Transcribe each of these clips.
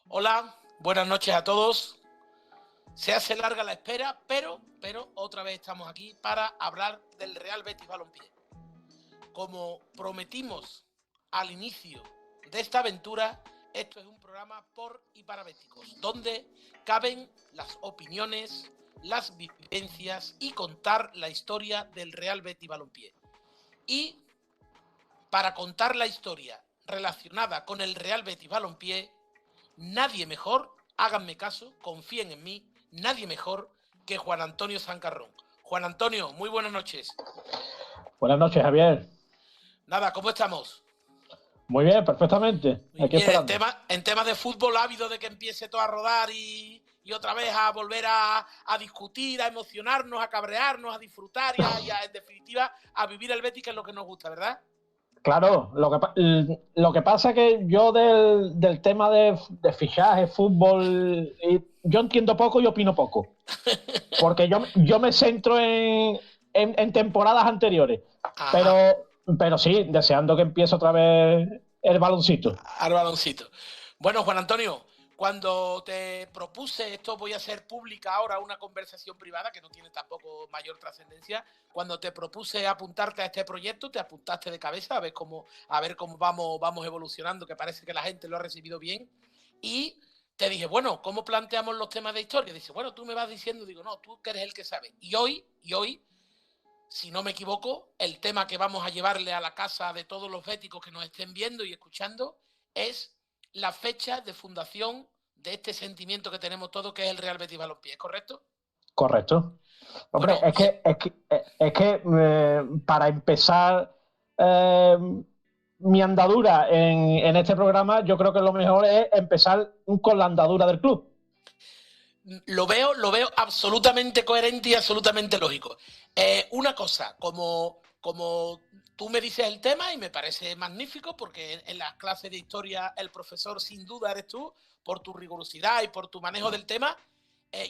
Hola, buenas noches a todos. Se hace larga la espera, pero otra vez estamos aquí para hablar del Real Betis Balompié. Como prometimos al inicio de esta aventura, esto es un programa por y para béticos, donde caben las opiniones, las vivencias y contar la historia del Real Betis Balompié. Y para contar la historia relacionada con el Real Betis Balompié, nadie mejor, háganme caso, confíen en mí, nadie mejor que Juan Antonio Zancarrón. Juan Antonio, muy buenas noches. Buenas noches, Javier. Nada, ¿cómo estamos? Muy bien, perfectamente. Muy Aquí bien, esperando. en temas de fútbol ávido de que empiece todo a rodar y otra vez a volver a discutir, a emocionarnos, a cabrearnos, a disfrutar y en definitiva a vivir el Betis, que es lo que nos gusta, ¿verdad? Claro, lo que pasa es que yo del tema de fichaje, fútbol, yo entiendo poco y opino poco. Porque yo me centro en temporadas anteriores. Ajá. Pero sí, deseando que empiece otra vez el baloncito. Al baloncito. Bueno, Juan Antonio, cuando te propuse, esto voy a hacer pública ahora, una conversación privada que no tiene tampoco mayor trascendencia, cuando te propuse apuntarte a este proyecto, te apuntaste de cabeza a ver cómo vamos evolucionando, que parece que la gente lo ha recibido bien. Y te dije, bueno, ¿cómo planteamos los temas de historia? Dice, bueno, tú me vas diciendo, digo, no, tú que eres el que sabe. Y hoy, si no me equivoco, el tema que vamos a llevarle a la casa de todos los béticos que nos estén viendo y escuchando es la fecha de fundación de este sentimiento que tenemos todos, que es el Real Betis Balompié, ¿correcto? Correcto. Hombre, Bueno, para empezar mi andadura en este programa, yo creo que lo mejor es empezar con la andadura del club. lo veo absolutamente coherente y absolutamente lógico. Una cosa, como tú me dices el tema y me parece magnífico, porque en las clases de historia el profesor sin duda eres tú, por tu rigurosidad y por tu manejo del tema.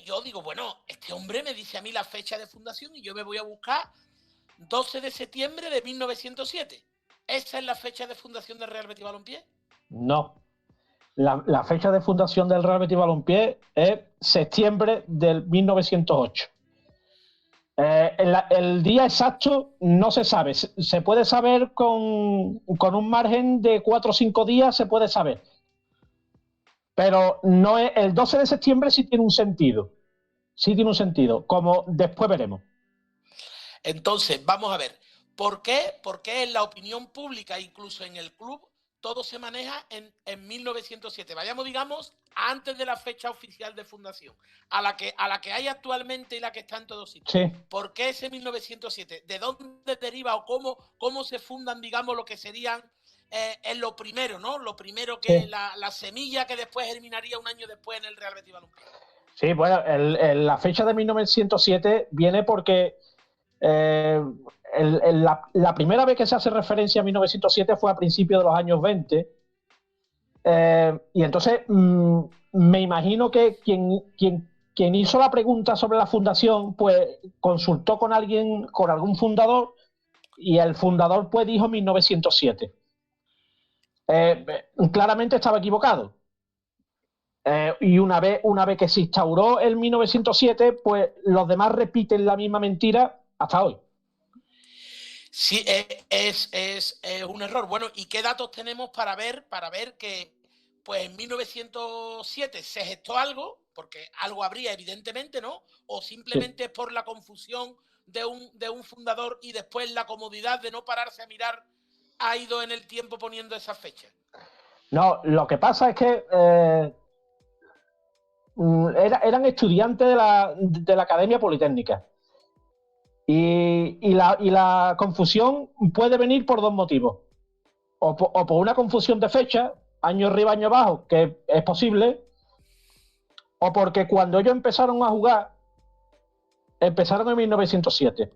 Yo digo, bueno, este hombre me dice a mí la fecha de fundación y yo me voy a buscar 12 de septiembre de 1907. ¿Esa es la fecha de fundación del Real Betis Balompié? No. La fecha de fundación del Real Betis Balompié es septiembre del 1908. El día exacto no se sabe. Se puede saber con un margen de 4 o 5 días, se puede saber. Pero no es, el 12 de septiembre sí tiene un sentido. Sí tiene un sentido, como después veremos. Entonces, vamos a ver, ¿por qué en la opinión pública, incluso en el club, todo se maneja en 1907? Vayamos, digamos, antes de la fecha oficial de fundación, a la que hay actualmente y la que está en todos sitios. Sí. ¿Por qué ese 1907? ¿De dónde deriva o cómo se fundan, digamos, lo que serían en lo primero, ¿no? Lo primero que Sí. la semilla que después germinaría un año después en el Real Betis Balompié. Sí, bueno, la fecha de 1907 viene porque la primera vez que se hace referencia a 1907 fue a principios de los años 20. Y entonces me imagino que quien hizo la pregunta sobre la fundación, pues consultó con alguien, con algún fundador, y el fundador pues dijo 1907. Claramente estaba equivocado. Y una vez que se instauró el 1907, pues los demás repiten la misma mentira hasta hoy. Sí, es un error. Bueno, ¿y qué datos tenemos para ver que pues en 1907 se gestó algo? Porque algo habría, evidentemente, ¿no? O Sí. simplemente es por la confusión de un fundador y después la comodidad de no pararse a mirar ha ido en el tiempo poniendo esa fecha. No, lo que pasa es que eran estudiantes de la Academia Politécnica. Y la confusión puede venir por dos motivos. O por una confusión de fecha, año arriba, año abajo, que es posible, o porque cuando ellos empezaron a jugar, empezaron en 1907.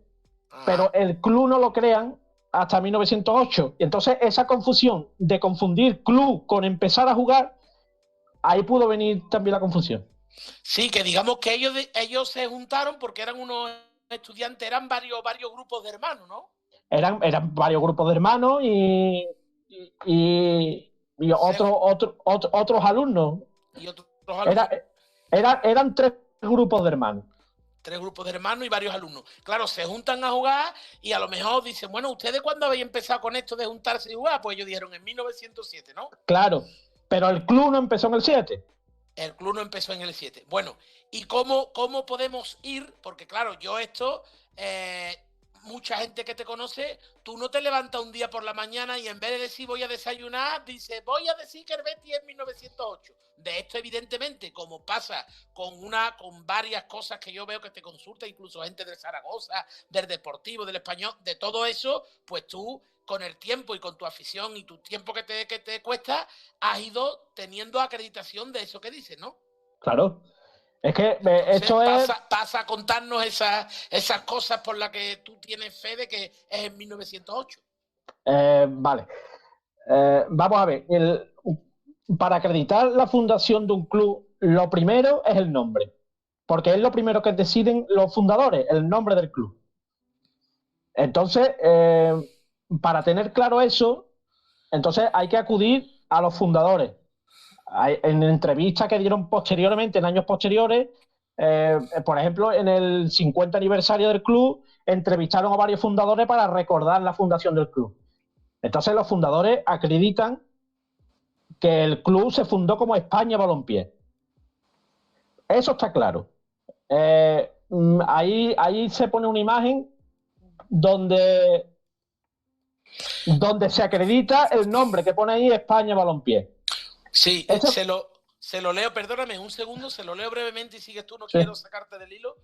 Pero Ajá. el club no lo crean hasta 1908. Y entonces esa confusión de confundir club con empezar a jugar, ahí pudo venir también la confusión. Sí, que digamos que ellos se juntaron porque eran unos estudiantes, eran varios grupos de hermanos, ¿no? Eran varios grupos de hermanos y Se, otros alumnos. y otros alumnos. Eran 3 grupos de hermanos. 3 grupos de hermanos y varios alumnos. Claro, se juntan a jugar y a lo mejor dicen, bueno, ¿ustedes cuándo habéis empezado con esto de juntarse y jugar? Pues ellos dijeron en 1907, ¿no? Claro, pero el club no empezó en el 7. El club no empezó en el 7. Bueno, ¿y cómo podemos ir? Porque claro, yo esto, mucha gente que te conoce, tú no te levantas un día por la mañana y en vez de decir voy a desayunar, dices voy a decir que el Betis es 1908. De esto, evidentemente, como pasa con varias cosas que yo veo que te consulta, incluso gente del Zaragoza, del Deportivo, del Español, de todo eso, pues tú, con el tiempo y con tu afición y tu tiempo que te cuesta, has ido teniendo acreditación de eso que dices, ¿no? Claro. Es que esto pasa a contarnos esas cosas por las que tú tienes fe de que es en 1908. Vale. Vamos a ver. Para acreditar la fundación de un club, lo primero es el nombre. Porque es lo primero que deciden los fundadores, el nombre del club. Entonces, para tener claro eso, entonces hay que acudir a los fundadores. En entrevistas que dieron posteriormente, en años posteriores, por ejemplo, en el 50 aniversario del club, entrevistaron a varios fundadores para recordar la fundación del club. Entonces los fundadores acreditan que el club se fundó como España Balompié. Eso está claro. Ahí se pone una imagen donde se acredita el nombre que pone ahí España Balompié. Sí, se lo leo, perdóname un segundo, se lo leo brevemente y sigues tú, no Sí. quiero sacarte del hilo.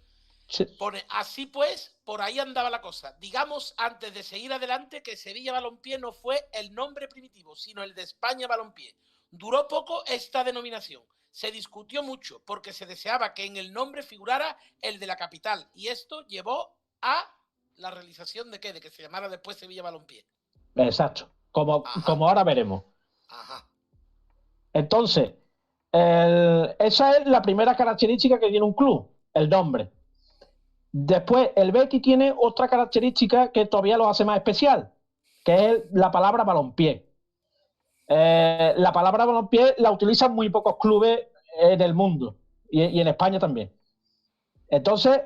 Sí. Pone, así pues, por ahí andaba la cosa. Digamos, antes de seguir adelante, que Sevilla Balompié no fue el nombre primitivo, sino el de España Balompié. Duró poco esta denominación. Se discutió mucho porque se deseaba que en el nombre figurara el de la capital y esto llevó a la realización de que se llamara después Sevilla Balompié. Exacto, como ahora veremos. Ajá. Entonces, esa es la primera característica que tiene un club, el nombre. Después, el Betis tiene otra característica que todavía lo hace más especial, que es la palabra balompié. La palabra balompié la utilizan muy pocos clubes en el mundo y en España también. Entonces,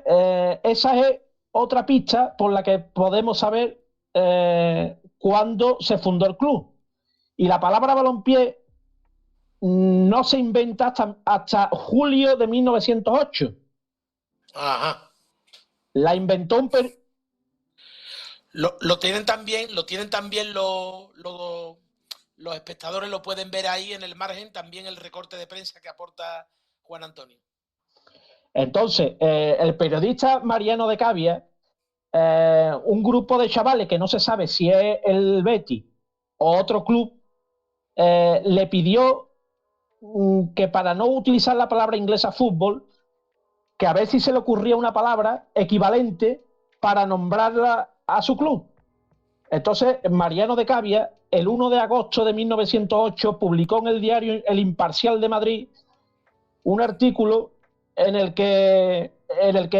esa es otra pista por la que podemos saber cuándo se fundó el club. Y la palabra balompié no se inventa hasta julio de 1908. Ajá. La inventó un Lo tienen también los espectadores, lo pueden ver ahí en el margen, también el recorte de prensa que aporta Juan Antonio. Entonces, el periodista Mariano de Cavia, un grupo de chavales que no se sabe si es el Betis o otro club, le pidió que para no utilizar la palabra inglesa fútbol, que a ver si se le ocurría una palabra equivalente para nombrarla a su club. Entonces, Mariano de Cavia, el 1 de agosto de 1908, publicó en el diario El Imparcial de Madrid un artículo en el que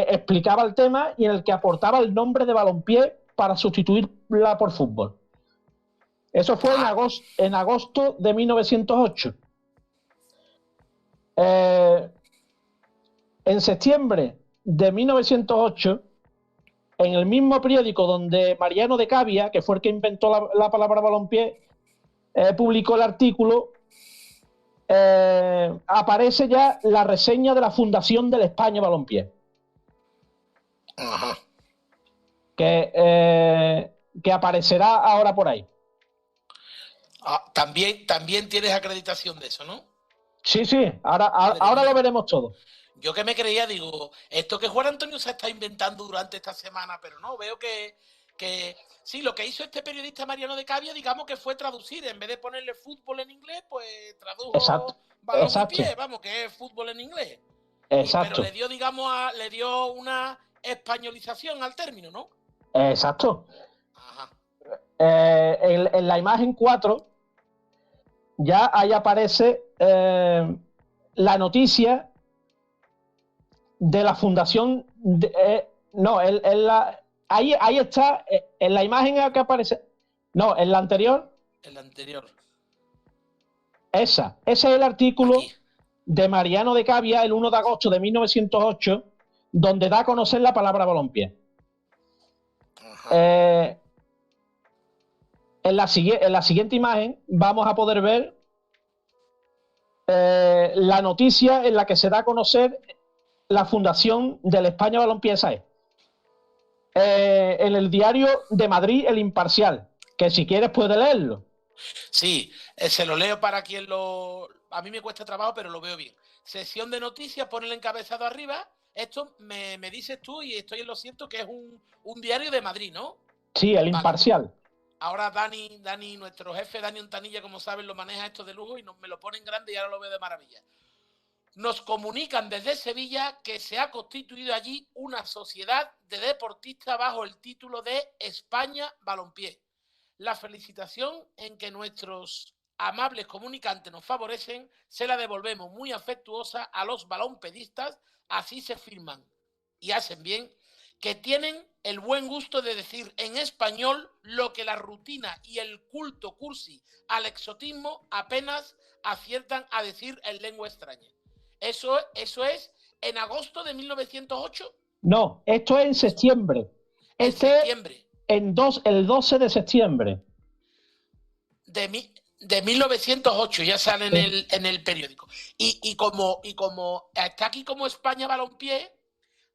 explicaba el tema y en el que aportaba el nombre de balompié para sustituirla por fútbol. Eso fue en agosto de 1908. En septiembre de 1908, en el mismo periódico donde Mariano de Cavia, que fue el que inventó la palabra balompié, publicó el artículo, aparece ya la reseña de la fundación del España Balompié. Ajá. Que aparecerá ahora por ahí. También tienes acreditación de eso, ¿no? Sí, ahora lo veremos todo. Yo que me creía, digo, esto que Juan Antonio se está inventando durante esta semana, pero no, veo que sí, lo que hizo este periodista Mariano de Cavia, digamos que fue traducir, en vez de ponerle fútbol en inglés, pues tradujo balompié, vamos, que es fútbol en inglés. Exacto. Pero le dio, digamos, le dio una españolización al término, ¿no? Exacto. Ajá. En la imagen 4, ya ahí aparece la noticia de la fundación. Ahí está, en la imagen que aparece. No, en la anterior. En la anterior. Ese es el artículo. Aquí. de Mariano de Cavia el 1 de agosto de 1908, donde da a conocer la palabra balompié. En la siguiente imagen vamos a poder ver la noticia en la que se da a conocer la fundación del España Balompié SAE. En el diario de Madrid, El Imparcial, que si quieres puedes leerlo. Sí, se lo leo para quien lo... A mí me cuesta trabajo, pero lo veo bien. Sesión de noticias, pone el encabezado arriba. Esto me dices tú, y estoy en lo cierto, que es un diario de Madrid, ¿no? Sí, El Imparcial. Ahora Dani, nuestro jefe, Dani Ontanilla, como saben, lo maneja esto de lujo y me lo pone en grande y ahora lo veo de maravilla. Nos comunican desde Sevilla que se ha constituido allí una sociedad de deportistas bajo el título de España Balompié. La felicitación en que nuestros amables comunicantes nos favorecen se la devolvemos muy afectuosa a los balompedistas, así se firman y hacen bien, que tienen el buen gusto de decir en español lo que la rutina y el culto cursi al exotismo apenas aciertan a decir en lengua extraña. ¿Eso es en agosto de 1908? No, esto es en septiembre. En septiembre. El 12 de septiembre. De 1908, ya sale en el periódico. Y como está aquí como España Balompié,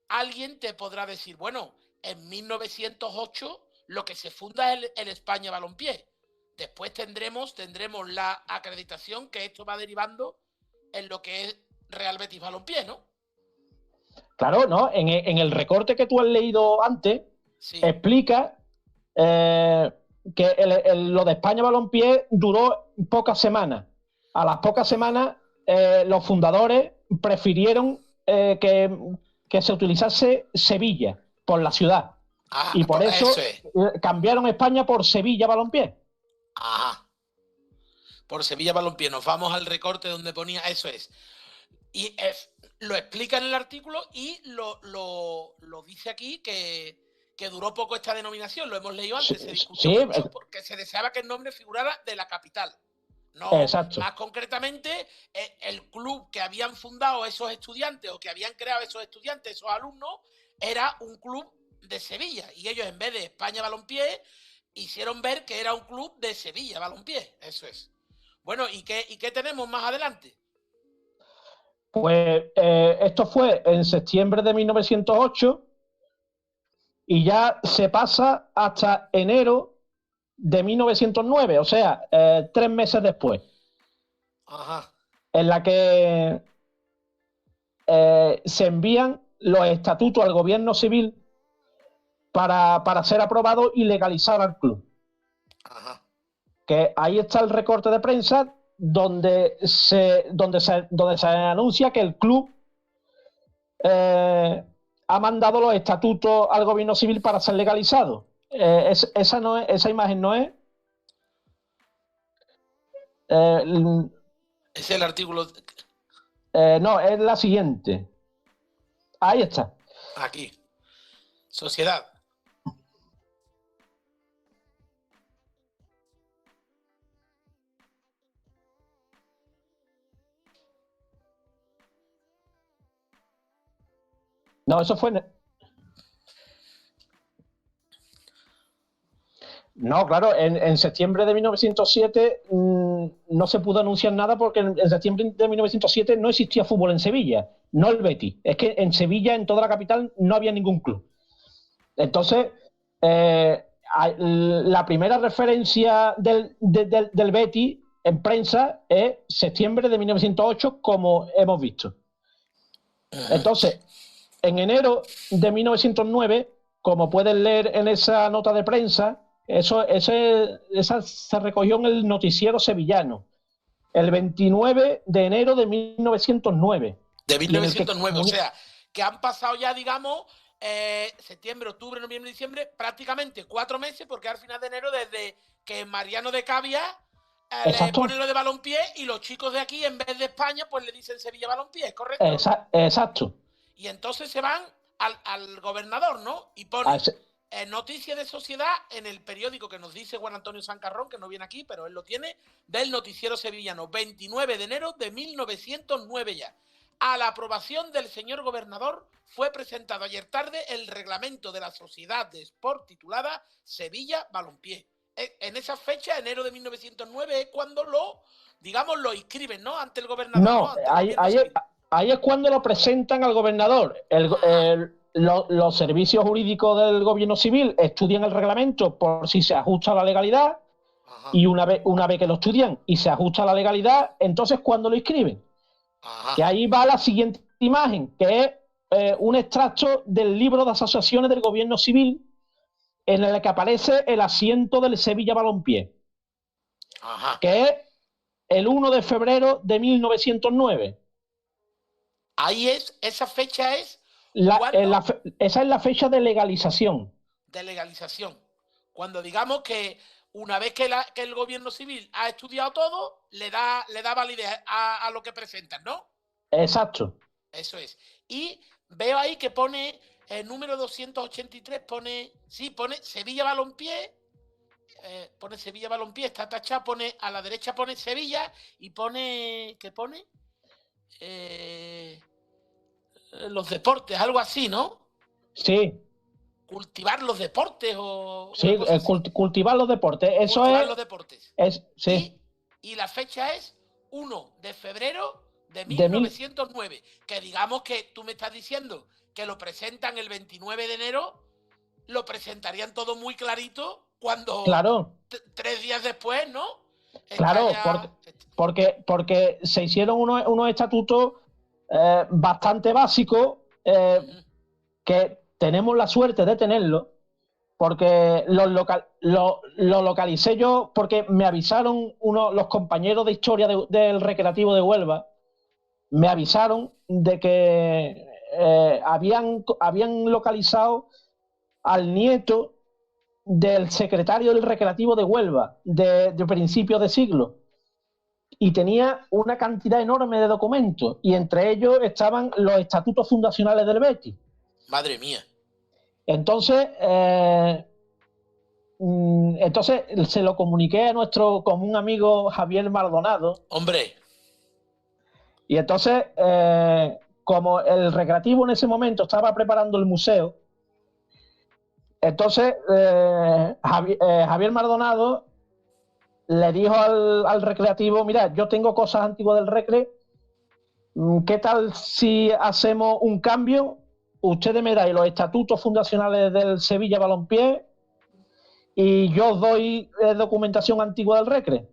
alguien te podrá decir, bueno, en 1908 lo que se funda es el España Balompié. Después tendremos la acreditación, que esto va derivando en lo que es Real Betis Balompié, ¿no? Claro, ¿no? En el recorte que tú has leído antes, sí, explica que lo de España Balompié duró pocas semanas. A las pocas semanas, los fundadores prefirieron que se utilizase Sevilla por la ciudad. Y por eso cambiaron España por Sevilla Balompié. Ajá. Por Sevilla Balompié. Nos vamos al recorte donde ponía eso es. Y lo explica en el artículo y lo dice aquí que duró poco esta denominación. Lo hemos leído antes. Se discutió mucho porque se deseaba que el nombre figurara de la capital. No, exacto. Más concretamente, el club que habían fundado esos estudiantes o que habían creado esos estudiantes, esos alumnos, era un club de Sevilla. Y ellos, en vez de España Balompié, hicieron ver que era un club de Sevilla Balompié. Eso es. Bueno, ¿y qué tenemos más adelante? Pues esto fue en septiembre de 1908 y ya se pasa hasta enero de 1909, o sea, 3 meses después. Ajá. En la que se envían los estatutos al gobierno civil para ser aprobado y legalizar al club. Ajá. Que ahí está el recorte de prensa donde se anuncia que el club ha mandado los estatutos al gobierno civil para ser legalizado. Esa imagen no es. Es el artículo. No, es la siguiente. Ahí está. Aquí. Sociedad. No, eso fue... No, claro, en septiembre de 1907 no se pudo anunciar nada porque en septiembre de 1907 no existía fútbol en Sevilla, no el Betis. Es que en Sevilla, en toda la capital, no había ningún club. Entonces, la primera referencia del Betis en prensa es septiembre de 1908, como hemos visto. Entonces, en enero de 1909, como pueden leer en esa nota de prensa, esa se recogió en el noticiero sevillano, el 29 de enero de 1909. De 1909, o sea, que han pasado ya, digamos, septiembre, octubre, noviembre, diciembre, prácticamente 4 meses, porque al final de enero, desde que Mariano de Cavia le pone lo de Balompié y los chicos de aquí, en vez de España, pues le dicen Sevilla Balompié, ¿correcto? Exacto. Y entonces se van al gobernador, ¿no? Y pone noticia de sociedad en el periódico que nos dice Juan Antonio Sancarrón, que no viene aquí, pero él lo tiene, del Noticiero Sevillano, 29 de enero de 1909 ya. A la aprobación del señor gobernador fue presentado ayer tarde el reglamento de la Sociedad de Sport titulada Sevilla Balompié. En esa fecha, enero de 1909, es cuando lo inscriben, ¿no? Ante el gobernador. No, ahí es cuando lo presentan al gobernador. Los servicios jurídicos del gobierno civil estudian el reglamento por si se ajusta a la legalidad. Ajá. Y una vez que lo estudian y se ajusta a la legalidad, entonces cuando lo inscriben. Ajá. Que ahí va la siguiente imagen, que es un extracto del libro de asociaciones del gobierno civil en el que aparece el asiento del Sevilla Balompié. Ajá. Que es el 1 de febrero de 1909. Ahí es, esa fecha es... esa es la fecha de legalización. De legalización. Cuando digamos que una vez que el gobierno civil ha estudiado todo, le da validez a lo que presentan, ¿no? Exacto. Eso es. Y veo ahí que pone el número 283, pone Sevilla Balompié, pone Sevilla Balompié, está tachado, pone a la derecha pone Sevilla y pone, ¿qué pone? Los deportes, algo así, ¿no? Sí. Cultivar los deportes o... Sí, cultivar los deportes. Eso cultivar es... los deportes. Sí. Y la fecha es 1 de febrero de 1909. Que digamos que tú me estás diciendo que lo presentan el 29 de enero, lo presentarían todo muy clarito cuando... Claro. 3 días después, ¿no? Claro, porque se hicieron unos estatutos bastante básicos que tenemos la suerte de tenerlo, porque lo localicé yo porque me avisaron los compañeros de historia del Recreativo de Huelva, me avisaron de que habían localizado al nieto del secretario del Recreativo de Huelva de principios de siglo, y tenía una cantidad enorme de documentos, y entre ellos estaban los estatutos fundacionales del Betis. Madre mía. Entonces se lo comuniqué a nuestro común amigo Javier Maldonado. Hombre. Y entonces, como el Recreativo en ese momento estaba preparando el museo, entonces Javier Maldonado le dijo al Recreativo: mira, yo tengo cosas antiguas del Recre, ¿qué tal si hacemos un cambio? Ustedes me dais los estatutos fundacionales del Sevilla Balompié y yo os doy documentación antigua del Recre.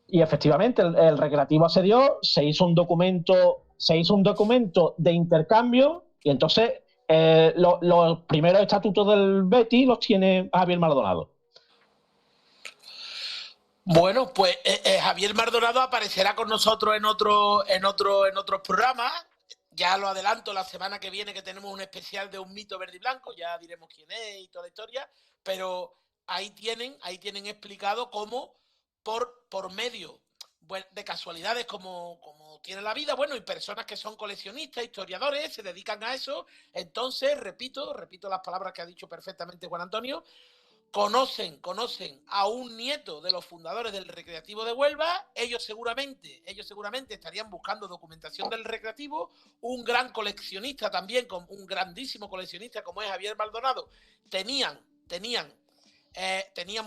Y efectivamente el Recreativo accedió, se hizo un documento de intercambio, y entonces los primeros estatutos del Betis los tiene Javier Maldonado. Bueno, pues Javier Maldonado aparecerá con nosotros en otros programas. Ya lo adelanto, la semana que viene, que tenemos un especial de un mito verde y blanco, ya diremos quién es y toda la historia, pero ahí tienen explicado cómo por medio de casualidades como tiene la vida, bueno, y personas que son coleccionistas, historiadores, se dedican a eso. Entonces, repito las palabras que ha dicho perfectamente Juan Antonio, conocen a un nieto de los fundadores del Recreativo de Huelva. Ellos seguramente estarían buscando documentación del Recreativo. Un gran coleccionista también, un grandísimo coleccionista como es Javier Maldonado, tenían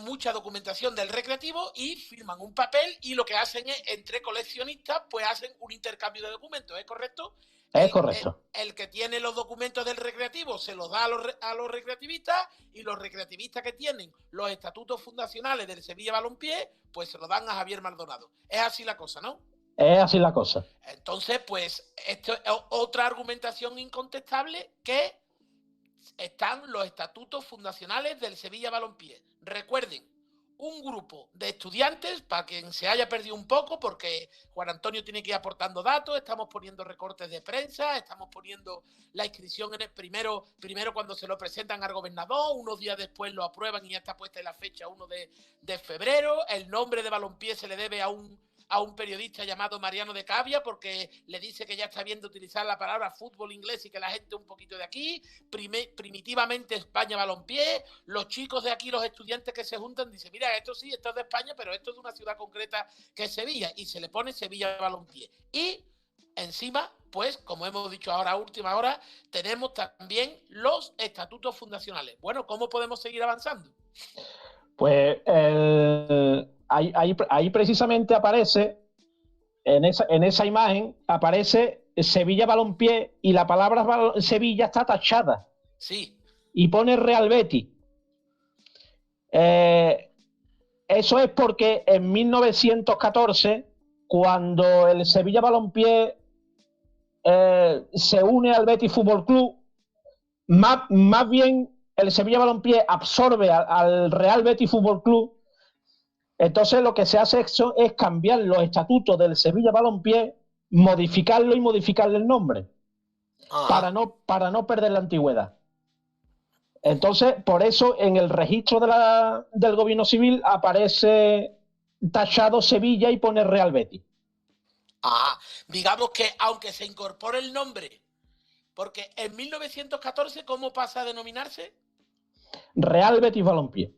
mucha documentación del Recreativo y firman un papel, y lo que hacen es, entre coleccionistas, pues hacen un intercambio de documentos. ¿Es correcto? Es correcto. El que tiene los documentos del Recreativo se los da a los recreativistas, y los recreativistas que tienen los estatutos fundacionales del Sevilla Balompié, pues se los dan a Javier Maldonado. Es así la cosa, ¿no? Es así la cosa. Entonces, pues, esto es otra argumentación incontestable, que están los estatutos fundacionales del Sevilla Balompié. Recuerden, un grupo de estudiantes, para quien se haya perdido un poco, porque Juan Antonio tiene que ir aportando datos, estamos poniendo recortes de prensa, estamos poniendo la inscripción en el primero cuando se lo presentan al gobernador, unos días después lo aprueban y ya está puesta en la fecha 1 de febrero. El nombre de Balompié se le debe a un a un periodista llamado Mariano de Cavia porque le dice que ya está bien de utilizar la palabra fútbol inglés y que la gente un poquito de aquí, primitivamente España balompié, los chicos de aquí, los estudiantes que se juntan, dicen, mira, esto sí, esto es de España, pero esto es de una ciudad concreta que es Sevilla, y se le pone Sevilla balompié. Y encima, pues, como hemos dicho ahora a última hora, tenemos también los estatutos fundacionales. Bueno, ¿cómo podemos seguir avanzando? Pues ahí precisamente aparece, en esa imagen, aparece Sevilla Balompié y la palabra Sevilla está tachada. Sí. Y pone Real Betis. Eso es porque en 1914, cuando el Sevilla Balompié se une al Betis Fútbol Club, más bien el Sevilla Balompié absorbe al Real Betis Fútbol Club. Entonces lo que se hace es cambiar los estatutos del Sevilla Balompié, modificarlo y modificarle el nombre, para no perder la antigüedad. Entonces, por eso en el registro del gobierno civil aparece tachado Sevilla y pone Real Betis. Digamos que aunque se incorpore el nombre, porque en 1914, ¿cómo pasa a denominarse? Real Betis Balompié.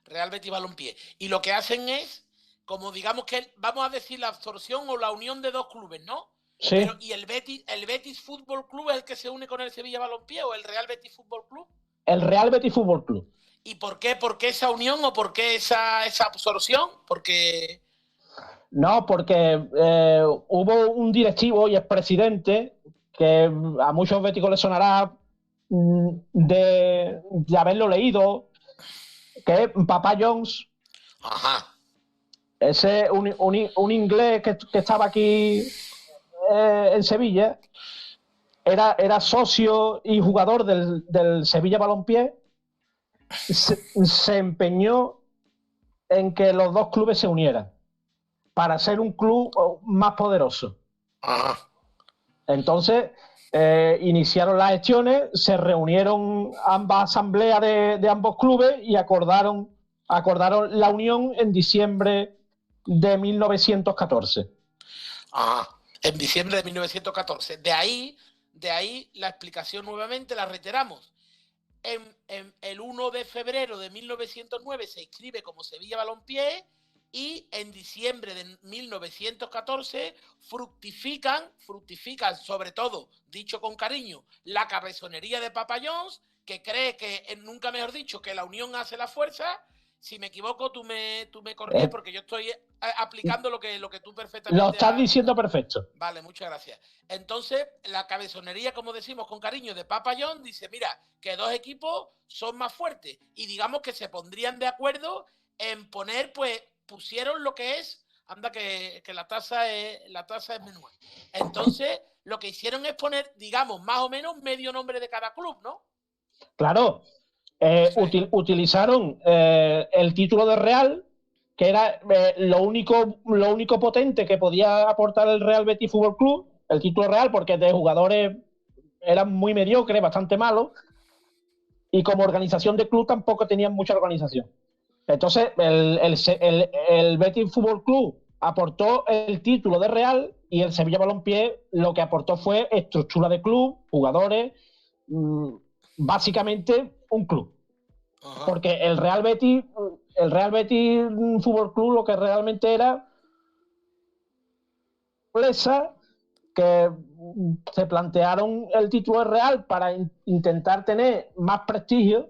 Real Betis Balompié. Y lo que hacen es, como digamos que, vamos a decir, la absorción o la unión de dos clubes, ¿no? Sí. Pero, ¿y el Betis Fútbol Club es el que se une con el Sevilla Balompié o el Real Betis Fútbol Club? El Real Betis Fútbol Club. ¿Y por qué? ¿Por qué esa unión o por qué esa absorción? Porque... No, porque hubo un directivo y expresidente que a muchos béticos les sonará de haberlo leído, que es Papa Jones. Ajá. Ese un inglés que estaba aquí en Sevilla, era socio y jugador del Sevilla Balompié. Se empeñó en que los dos clubes se unieran para ser un club más poderoso. Ajá. Entonces iniciaron las gestiones, se reunieron ambas asambleas de ambos clubes y acordaron la unión en diciembre de 1914. Ajá. En diciembre de 1914. De ahí la explicación nuevamente la reiteramos. En el 1 de febrero de 1909 se inscribe como Sevilla Balompié y en diciembre de 1914 fructifican sobre todo, dicho con cariño, la cabezonería de Papa Jones, que cree que, nunca mejor dicho, que la unión hace la fuerza. Si me equivoco, tú me corriges porque yo estoy aplicando lo que tú perfectamente... Lo estás diciendo perfecto. Vale, muchas gracias. Entonces, la cabezonería, como decimos con cariño, de Papa John, dice, mira, que dos equipos son más fuertes. Y digamos que se pondrían de acuerdo en poner, pues, pusieron lo que es, anda que la tasa es menor. Entonces, lo que hicieron es poner, digamos, más o menos medio nombre de cada club, ¿no? Claro. Utilizaron el título de Real, que era lo único potente que podía aportar el Real Betis Fútbol Club, el título Real, porque de jugadores eran muy mediocres, bastante malos, y como organización de club tampoco tenían mucha organización. Entonces el Betis Fútbol Club aportó el título de Real y el Sevilla Balompié lo que aportó fue estructura de club, jugadores, básicamente un club. Ajá. Porque el Real Betis Fútbol Club lo que realmente era que se plantearon el título de Real para intentar tener más prestigio,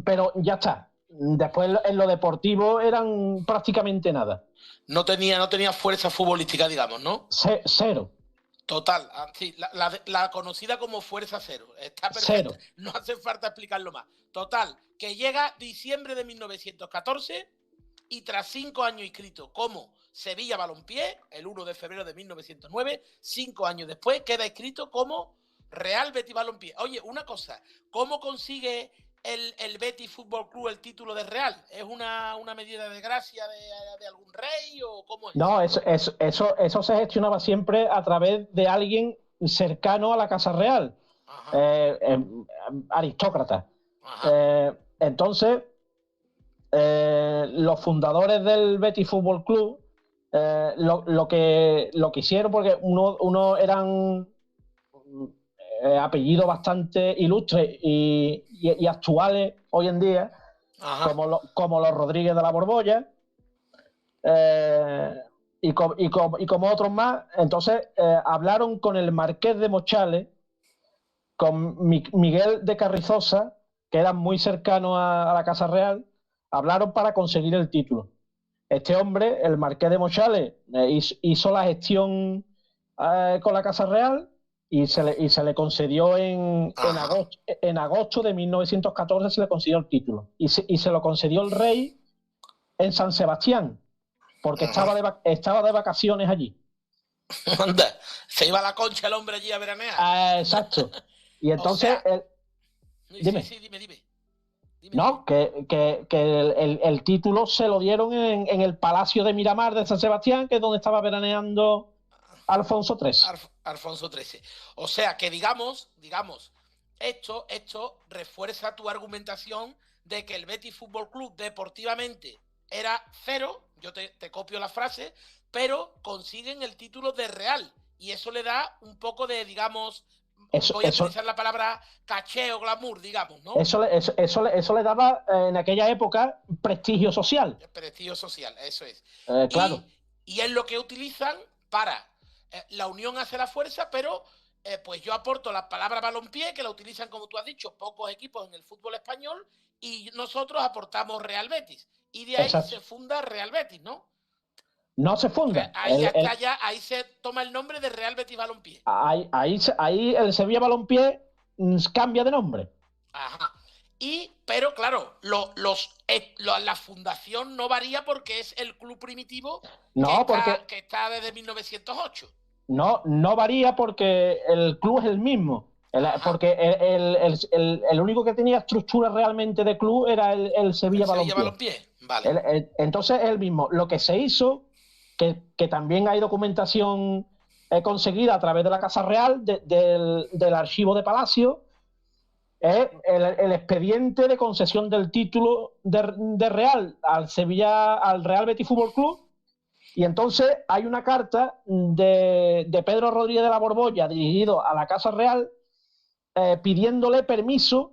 pero ya está. Después en lo deportivo eran prácticamente nada. No tenía fuerza futbolística, digamos, ¿no? Cero. Total, sí, la conocida como Fuerza Cero. Está perfecto. No hace falta explicarlo más. Total, que llega diciembre de 1914 y tras 5 años inscrito como Sevilla Balompié, el 1 de febrero de 1909, 5 años después queda inscrito como Real Betis Balompié. Oye, una cosa, ¿cómo consigue el Betis Fútbol Club el título de Real? ¿Es una medida de gracia de algún rey o cómo es? No, eso se gestionaba siempre a través de alguien cercano a la Casa Real, aristócrata. Entonces, los fundadores del Betis Fútbol Club lo que hicieron, porque uno eran apellidos bastante ilustres y actuales hoy en día, como los Rodríguez de la Borbolla, y como otros más. Entonces hablaron con el Marqués de Mochales, con Miguel de Carrizosa, que eran muy cercanos a la Casa Real, hablaron para conseguir el título. Este hombre, el Marqués de Mochales, hizo la gestión con la Casa Real y se le concedió en agosto de 1914, se le concedió el título. Y se lo concedió el rey en San Sebastián, porque estaba de vacaciones allí. Anda, se iba a la Concha el hombre allí a veranear. Exacto. Y entonces... dime. Dime. No, que el título se lo dieron en el Palacio de Miramar de San Sebastián, que es donde estaba veraneando Alfonso XIII. Alfonso XIII. O sea que digamos, esto refuerza tu argumentación de que el Betis Fútbol Club deportivamente era cero, yo te copio la frase, pero consiguen el título de Real. Y eso le da un poco de, digamos... voy a utilizar la palabra caché o glamour, digamos, ¿no? Eso le daba en aquella época prestigio social. Prestigio social, eso es. Claro. Y es lo que utilizan para la unión hace la fuerza, pero pues yo aporto la palabra balompié, que la utilizan, como tú has dicho, pocos equipos en el fútbol español, y nosotros aportamos Real Betis. Y de ahí se funda Real Betis, ¿no? No se funda. Ahí se toma el nombre de Real Betis Balompié. Ahí el Sevilla Balompié cambia de nombre. Ajá. Pero claro, la fundación no varía porque es el club primitivo que está desde 1908. No varía porque el club es el mismo. Porque el único que tenía estructura realmente de club era el Sevilla Balompié. Vale. Entonces es el mismo. Lo que se hizo, que también hay documentación conseguida a través de la Casa Real, del archivo de Palacio, es el expediente de concesión del título de Real al Real Betis Fútbol Club. Y entonces hay una carta de Pedro Rodríguez de la Borbolla dirigido a la Casa Real pidiéndole permiso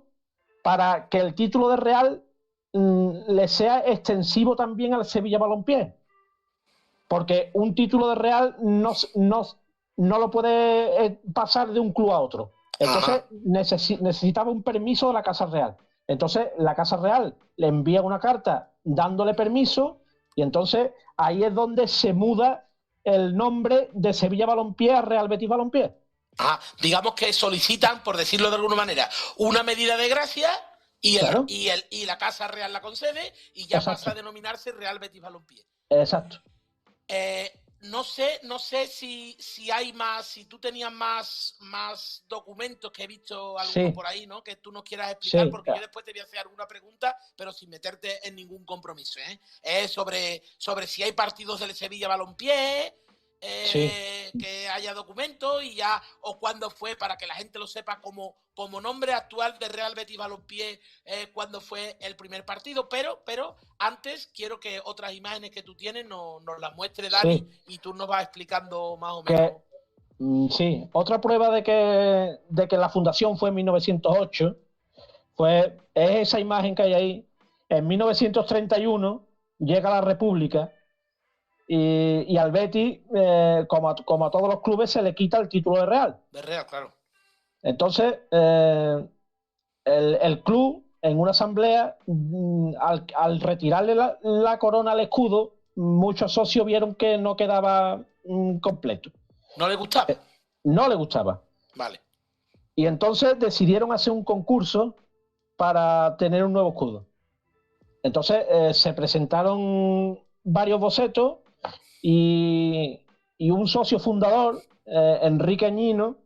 para que el título de Real le sea extensivo también al Sevilla Balompié. Porque un título de Real no lo puede pasar de un club a otro. Entonces necesitaba un permiso de la Casa Real. Entonces la Casa Real le envía una carta dándole permiso, y entonces ahí es donde se muda el nombre de Sevilla Balompié a Real Betis Balompié. Digamos que solicitan, por decirlo de alguna manera, una medida de gracia y la Casa Real la concede y ya pasa a denominarse Real Betis Balompié. Exacto. No sé si hay más, si tú tenías más documentos que he visto algunos por ahí, ¿no? Que tú nos quieras explicar, porque yo después te voy a hacer alguna pregunta, pero sin meterte en ningún compromiso, ¿eh? Sobre si hay partidos del Sevilla Balompié, que haya documentos y ya, o cuándo fue, para que la gente lo sepa como nombre actual de Real Betis Balompié, cuándo fue el primer partido, pero antes quiero que otras imágenes que tú tienes nos las muestre Dani, y tú nos vas explicando más o menos. Sí, otra prueba de que la fundación fue en 1908 es esa imagen que hay ahí. En 1931 llega la República y al Betis, como a todos los clubes, se le quita el título de Real. De Real, claro. Entonces, el club, en una asamblea, al retirarle la corona al escudo, muchos socios vieron que no quedaba completo. ¿No le gustaba? No le gustaba. Vale. Y entonces decidieron hacer un concurso para tener un nuevo escudo. Entonces se presentaron varios bocetos y un socio fundador, Enrique Añino,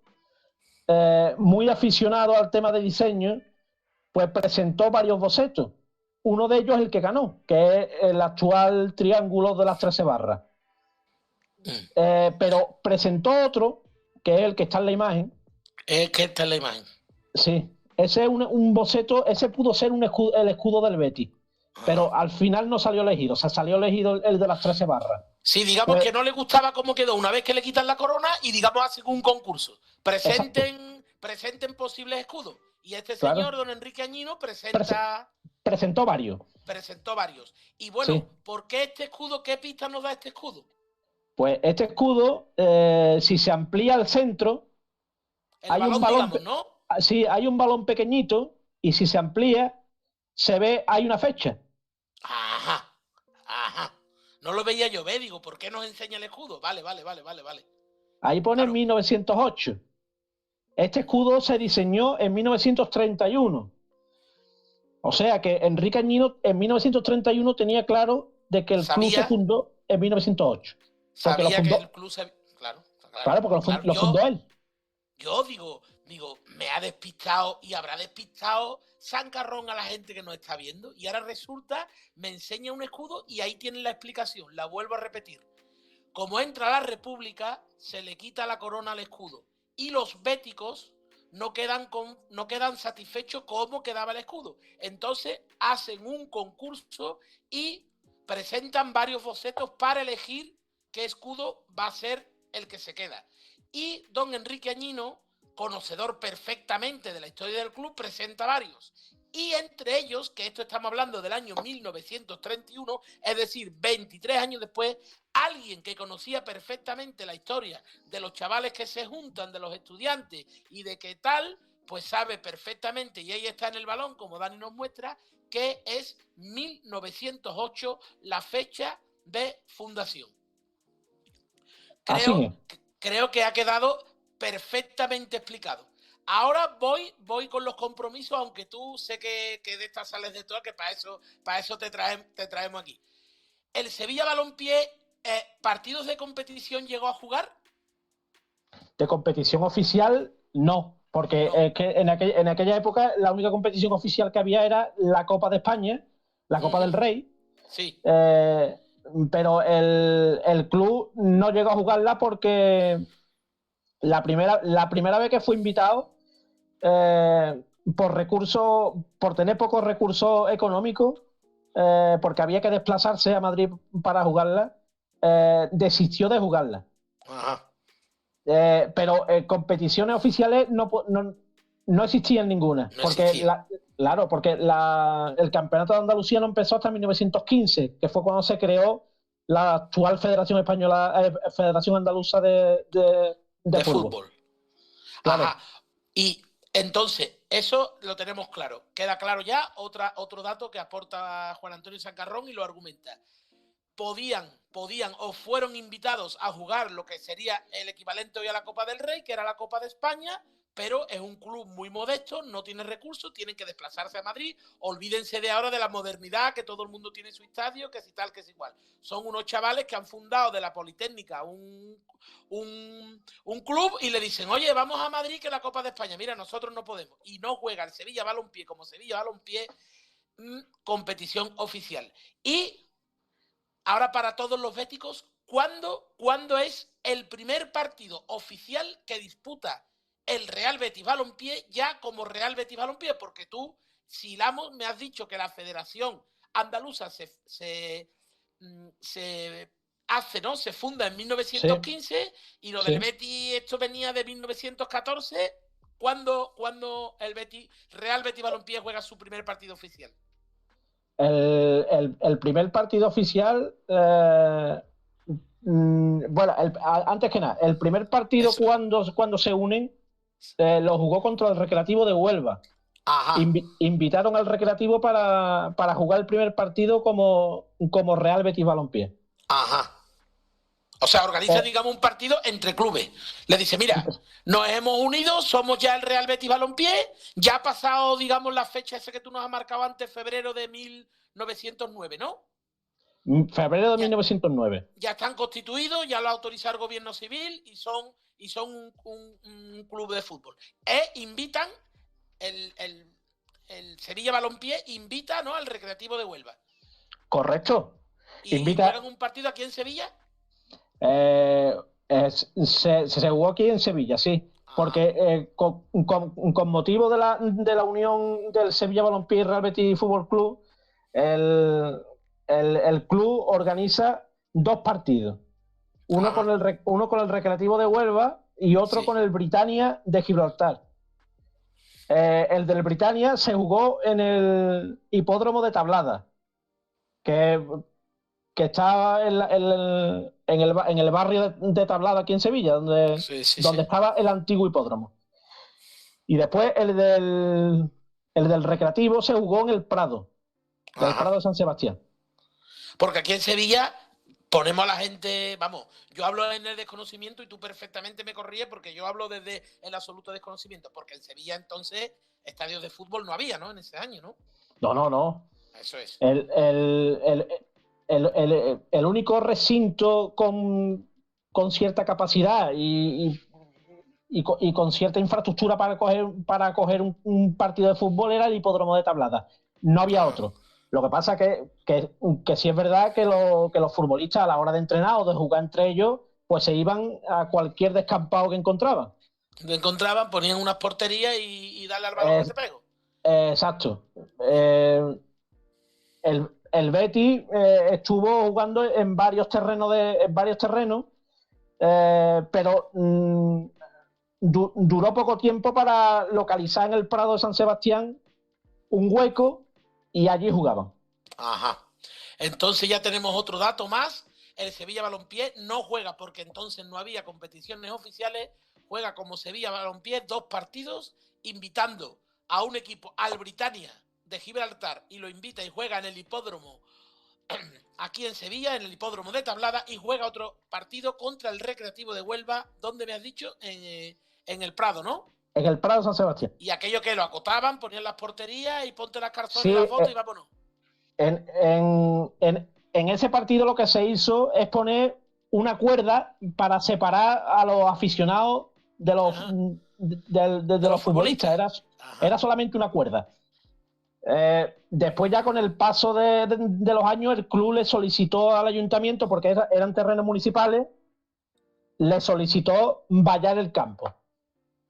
muy aficionado al tema de diseño, pues presentó varios bocetos. Uno de ellos es el que ganó, que es el actual triángulo de las 13 barras. Pero presentó otro, que es el que está en la imagen. ¿Es que está en la imagen? Sí, ese es un boceto, ese pudo ser el escudo del Betis. pero al final no salió elegido. O sea, salió elegido el de las 13 barras. Sí, digamos que no le gustaba cómo quedó una vez que le quitan la corona y digamos hacen un concurso. Presenten posibles escudos. Y este señor, don Enrique Añino, presentó varios. Presentó varios. Y bueno, sí. ¿Por qué este escudo? ¿Qué pista nos da este escudo? Pues este escudo, si se amplía al centro, hay un balón, digamos, ¿no? Sí, hay un balón pequeñito y si se amplía, se ve, hay una fecha. Ajá. No lo veía yo, digo, ¿por qué nos enseña el escudo? Vale. Ahí pone 1908. Este escudo se diseñó en 1931. O sea que Enrique Añino en 1931 tenía claro de que el club se fundó en 1908. Sabía que el club se... Claro, porque lo fundó él. Yo digo, me ha despistado y habrá despistado Sancarrón a la gente que nos está viendo. Y ahora resulta, me enseña un escudo y ahí tienen la explicación. La vuelvo a repetir. Como entra la República, se le quita la corona al escudo. Y los béticos no quedan satisfechos cómo quedaba el escudo. Entonces hacen un concurso y presentan varios bocetos para elegir qué escudo va a ser el que se queda. Y don Enrique Añino, conocedor perfectamente de la historia del club, presenta varios. Y entre ellos, que esto estamos hablando del año 1931, es decir, 23 años después, alguien que conocía perfectamente la historia de los chavales que se juntan, de los estudiantes y de qué tal, pues sabe perfectamente, y ahí está en el balón, como Dani nos muestra, que es 1908 la fecha de fundación. Creo que ha quedado perfectamente explicado. Ahora voy con los compromisos, aunque tú sé que de estas sales de todas, que para eso te traemos aquí. ¿El Sevilla Balompié partidos de competición llegó a jugar? De competición oficial, no. Porque no. Es que en aquella época la única competición oficial que había era la Copa de España, la Copa del Rey. Sí. Pero el club no llegó a jugarla porque la primera vez que fue invitado, por tener pocos recursos económicos, porque había que desplazarse a Madrid para jugarla, desistió de jugarla. Ajá. Pero competiciones oficiales no existían ninguna. Porque el campeonato de Andalucía no empezó hasta 1915, que fue cuando se creó la actual Federación Española, Federación Andaluza de fútbol. Claro. Ajá. Y entonces, eso lo tenemos claro. Queda claro ya otro dato que aporta Juan Antonio Sancarrón y lo argumenta. Podían o fueron invitados a jugar lo que sería el equivalente hoy a la Copa del Rey, que era la Copa de España, pero es un club muy modesto, no tiene recursos, tienen que desplazarse a Madrid. Olvídense de ahora de la modernidad, que todo el mundo tiene su estadio, que si tal, que es igual. Son unos chavales que han fundado de la Politécnica un club y le dicen, oye, vamos a Madrid que la Copa de España. Mira, nosotros no podemos. Y no juega el Sevilla Balompié como Sevilla Balompié, competición oficial. Y ahora para todos los béticos, ¿cuándo es el primer partido oficial que disputa el Real Betis Balompié ya como Real Betis Balompié? Porque tú, si me has dicho que la Federación Andaluza se funda en 1915, sí. Y lo del Betis, esto venía de 1914. ¿Cuándo el Real Betis Balompié juega su primer partido oficial? El primer partido oficial, antes que nada, el primer partido cuando se unen, lo jugó contra el Recreativo de Huelva. Ajá. Invitaron al Recreativo para jugar el primer partido como Real Betis Balompié. Ajá. O sea, organizan, digamos, un partido entre clubes. Le dice, mira, nos hemos unido, somos ya el Real Betis Balompié, ya ha pasado, digamos, la fecha esa que tú nos has marcado antes, febrero de 1909, ¿no? Febrero de 1909. Ya están constituidos, ya lo ha autorizado el gobierno civil y son un club de fútbol. Invitan, el Sevilla Balompié invita, ¿no?, al Recreativo de Huelva. Correcto. ¿Y juegan un partido aquí en Sevilla? Se jugó aquí en Sevilla, sí. Porque con motivo de la unión del Sevilla Balompié y Real Betis Fútbol Club, el, el club organiza dos partidos. Uno con el Recreativo de Huelva y otro con el Britannia de Gibraltar. El del Britannia se jugó en el hipódromo de Tablada, que está en el barrio de Tablada aquí en Sevilla, donde estaba el antiguo hipódromo. Y después el del Recreativo se jugó en el Prado, del Prado de San Sebastián. Porque aquí en Sevilla ponemos a la gente, vamos, yo hablo en el desconocimiento y tú perfectamente me corríes porque yo hablo desde el absoluto desconocimiento, porque en Sevilla entonces estadios de fútbol no había, ¿no? En ese año, ¿no? No. Eso es. El único recinto con cierta capacidad y con cierta infraestructura para coger un partido de fútbol era el hipódromo de Tablada. No había otro. Lo que pasa que sí es verdad que los futbolistas a la hora de entrenar o de jugar entre ellos, pues se iban a cualquier descampado que encontraban. Lo encontraban, ponían unas porterías y darle al balón que se pegó. Exacto. El Betis estuvo jugando en varios terrenos, pero duró poco tiempo para localizar en el Prado de San Sebastián un hueco y allí jugaban. Ajá. Entonces ya tenemos otro dato más. El Sevilla Balompié no juega porque entonces no había competiciones oficiales. Juega como Sevilla Balompié 2 partidos, invitando a un equipo, al Britannia de Gibraltar, y lo invita y juega en el hipódromo aquí en Sevilla, en el hipódromo de Tablada, y juega otro partido contra el Recreativo de Huelva, donde me has dicho, en el Prado, ¿no? En el Prado de San Sebastián. Y aquello que lo acotaban, ponían las porterías y ponte las cartones y la foto y vámonos. En ese partido lo que se hizo es poner una cuerda para separar a los aficionados de los futbolistas. Era solamente una cuerda. Después ya con el paso de los años el club le solicitó al ayuntamiento, porque eran terrenos municipales, le solicitó vallar el campo.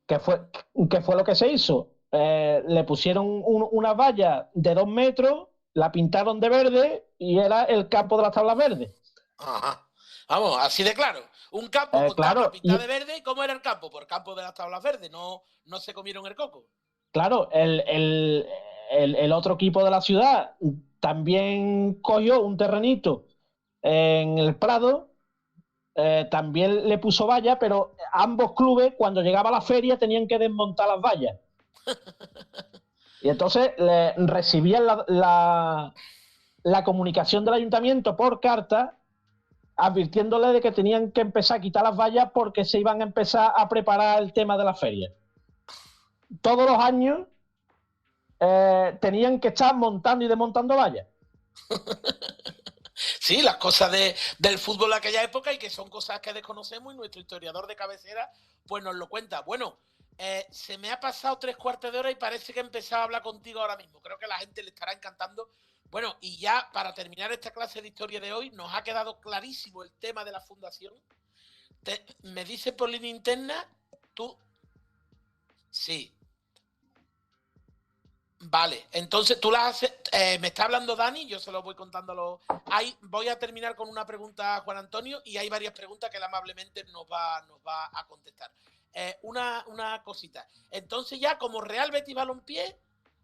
¿Qué fue lo que se hizo? Le pusieron una valla de 2 metros, la pintaron de verde y era el campo de las tablas verdes. Ajá. Vamos, así de claro. Un campo con tablas pintadas de verde. ¿Y cómo era el campo? Por campo de las tablas verdes. No se comieron el coco. Claro, el otro equipo de la ciudad también cogió un terrenito en el Prado. También le puso valla, pero ambos clubes, cuando llegaba la feria, tenían que desmontar las vallas. Y entonces recibían la comunicación del ayuntamiento por carta, advirtiéndole de que tenían que empezar a quitar las vallas porque se iban a empezar a preparar el tema de la feria. Todos los años tenían que estar montando y desmontando vallas. Sí, las cosas del fútbol de aquella época, y que son cosas que desconocemos, y nuestro historiador de cabecera pues nos lo cuenta. Bueno, se me ha pasado 3/4 de hora y parece que he empezado a hablar contigo ahora mismo. Creo que a la gente le estará encantando. Bueno, y ya para terminar esta clase de historia de hoy, nos ha quedado clarísimo el tema de la fundación. Me dice por línea interna, tú... Sí. Vale, entonces tú las haces, me está hablando Dani, yo se lo voy contando. Voy a terminar con una pregunta a Juan Antonio, y hay varias preguntas que él amablemente nos va a contestar. Una cosita. Entonces ya como Real Betis Balompié,